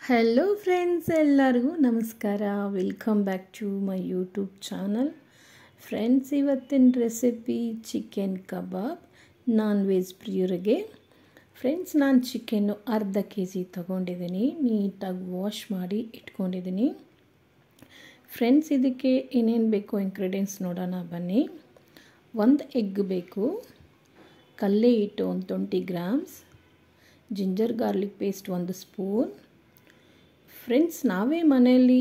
Hello friends, ಎಲ್ಲರಿಗೂ ನಮಸ್ಕಾರ. Welcome back to my YouTube channel. Friends, ಇವತ್ತಿನ recipe chicken kebab, non veg ಪ್ರಿಯರಿಗೆ. Friends, ನಾನು ಚಿಕನ್ನು ಅರ್ಧ ಕೆಜಿ ತೊಗೊಂಡಿದ್ದೀನಿ. ನೀಟಾಗಿ ವಾಶ್ ಮಾಡಿ ಇಟ್ಕೊಂಡಿದ್ದೀನಿ. ಫ್ರೆಂಡ್ಸ್, ಇದಕ್ಕೆ ಏನೇನು ಬೇಕು ಇಂಗ್ರೀಡಿಯೆಂಟ್ಸ್ ನೋಡೋಣ ಬನ್ನಿ. 1 ಎಗ್ ಬೇಕು, ಕಲ್ಲೆ ಹಿಟ್ಟು ಒಂದು 20 grams, ginger garlic paste 1 spoon. Friends, ನಾವೇ ಮನೆಯಲ್ಲಿ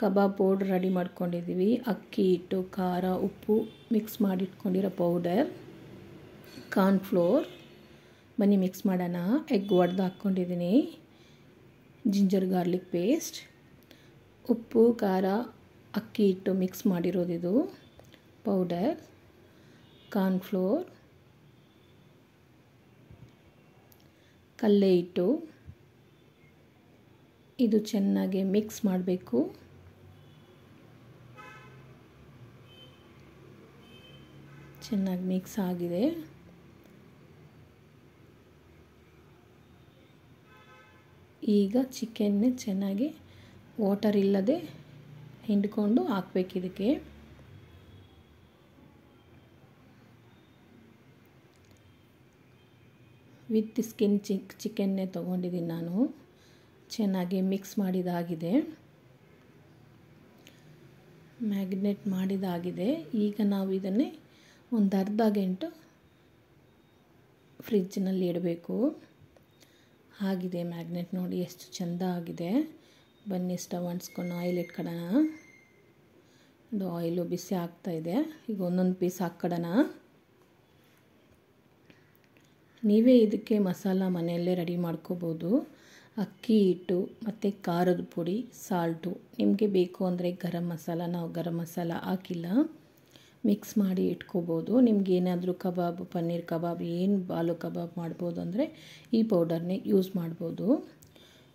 ಕಬಾಬ್ ಪೌಡ್ರ್ ರೆಡಿ ಮಾಡ್ಕೊಂಡಿದ್ದೀವಿ. ಅಕ್ಕಿ ಹಿಟ್ಟು, ಖಾರ, ಉಪ್ಪು ಮಿಕ್ಸ್ ಮಾಡಿಟ್ಕೊಂಡಿರೋ ಪೌಡರ್, ಕಾರ್ನ್ಫ್ಲೋರ್. ಬನ್ನಿ ಮಿಕ್ಸ್ ಮಾಡೋಣ. ಎಗ್ ಒಡೆದು ಹಾಕ್ಕೊಂಡಿದ್ದೀನಿ, ಜಿಂಜರ್ ಗಾರ್ಲಿಕ್ ಪೇಸ್ಟ್, ಉಪ್ಪು, ಖಾರ, ಅಕ್ಕಿ ಹಿಟ್ಟು ಮಿಕ್ಸ್ ಮಾಡಿರೋದಿದು ಪೌಡರ್, ಕಾರ್ನ್ಫ್ಲೋರ್, ಕಲ್ಲೆ ಹಿಟ್ಟು. ಇದು ಚೆನ್ನಾಗಿ ಮಿಕ್ಸ್ ಮಾಡಬೇಕು. ಚೆನ್ನಾಗಿ ಮಿಕ್ಸ್ ಆಗಿದೆ. ಈಗ ಚಿಕನ್ನ ಚೆನ್ನಾಗಿ ವಾಟರ್ ಇಲ್ಲದೆ ಹಿಂಡ್ಕೊಂಡು ಹಾಕಬೇಕು ಇದಕ್ಕೆ. ವಿತ್ ಸ್ಕಿನ್ ಚಿಕನ್ನೇ ತೊಗೊಂಡಿದ್ದೀನಿ ನಾನು. ಚೆನ್ನಾಗಿ ಮಿಕ್ಸ್ ಮಾಡಿದಾಗಿದೆ, ಮ್ಯಾಗ್ನೇಟ್ ಮಾಡಿದಾಗಿದೆ. ಈಗ ನಾವು ಇದನ್ನೇ ಒಂದು ಅರ್ಧ ಗಂಟೆ ಫ್ರಿಜ್ಜಿನಲ್ಲಿ ಇಡಬೇಕು. ಆಗಿದೆ ಮ್ಯಾಗ್ನೇಟ್, ನೋಡಿ ಎಷ್ಟು ಚೆಂದ ಆಗಿದೆ. ಬನ್ನಿ ಸ್ಟವ್ ಅಂಟಿಸ್ಕೊಂಡು ಆಯಿಲ್ ಇಟ್ಕೊಳ್ಳೋಣ. ಇದು ಆಯಿಲು ಬಿಸಿ ಆಗ್ತಾಯಿದೆ. ಈಗ ಒಂದೊಂದು ಪೀಸ್ ಹಾಕ್ಕೊಳ್ಳೋಣ. ನೀವೇ ಇದಕ್ಕೆ ಮಸಾಲ ಮನೆಯಲ್ಲೇ ರೆಡಿ ಮಾಡ್ಕೋಬೋದು. ಅಕ್ಕಿ ಹಿಟ್ಟು ಮತ್ತು ಖಾರದ ಪುಡಿ, ಸಾಲ್ಟು. ನಿಮಗೆ ಬೇಕು ಅಂದರೆ ಗರಂ ಮಸಾಲ, ನಾವು ಗರಂ ಮಸಾಲ ಹಾಕಿಲ್ಲ. ಮಿಕ್ಸ್ ಮಾಡಿ ಇಟ್ಕೋಬೋದು. ನಿಮಗೇನಾದರೂ ಕಬಾಬ್, ಪನ್ನೀರ್ ಕಬಾಬ್, ಏನು ಆಲೂ ಕಬಾಬ್ ಮಾಡ್ಬೋದು ಅಂದರೆ ಈ ಪೌಡರ್ನೇ ಯೂಸ್ ಮಾಡ್ಬೋದು.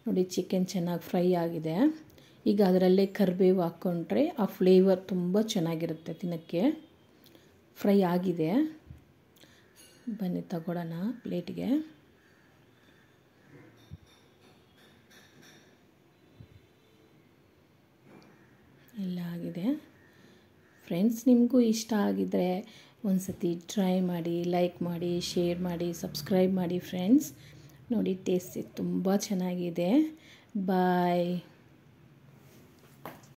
ನೋಡಿ, ಚಿಕನ್ ಚೆನ್ನಾಗಿ ಫ್ರೈ ಆಗಿದೆ. ಈಗ ಅದರಲ್ಲೇ ಕರಿಬೇವು ಹಾಕ್ಕೊಂಡ್ರೆ ಆ ಫ್ಲೇವರ್ ತುಂಬ ಚೆನ್ನಾಗಿರುತ್ತೆ ತಿನ್ನೋಕ್ಕೆ. ಫ್ರೈ ಆಗಿದೆ. ಬನ್ನಿ ತಗೊಳ್ಳೋಣ ಪ್ಲೇಟ್ಗೆ. ಎಲ್ಲ ಆಗಿದೆ. ಫ್ರೆಂಡ್ಸ್, ನಿಮಗೂ ಇಷ್ಟ ಆಗಿದ್ದರೆ ಒಂದು ಸತಿ ಟ್ರೈ ಮಾಡಿ, ಲೈಕ್ ಮಾಡಿ, ಶೇರ್ ಮಾಡಿ, ಸಬ್ಸ್ಕ್ರೈಬ್ ಮಾಡಿ ಫ್ರೆಂಡ್ಸ್. ನೋಡಿ, ಟೇಸ್ಟ್ ತುಂಬ ಚೆನ್ನಾಗಿದೆ. ಬಾಯ್.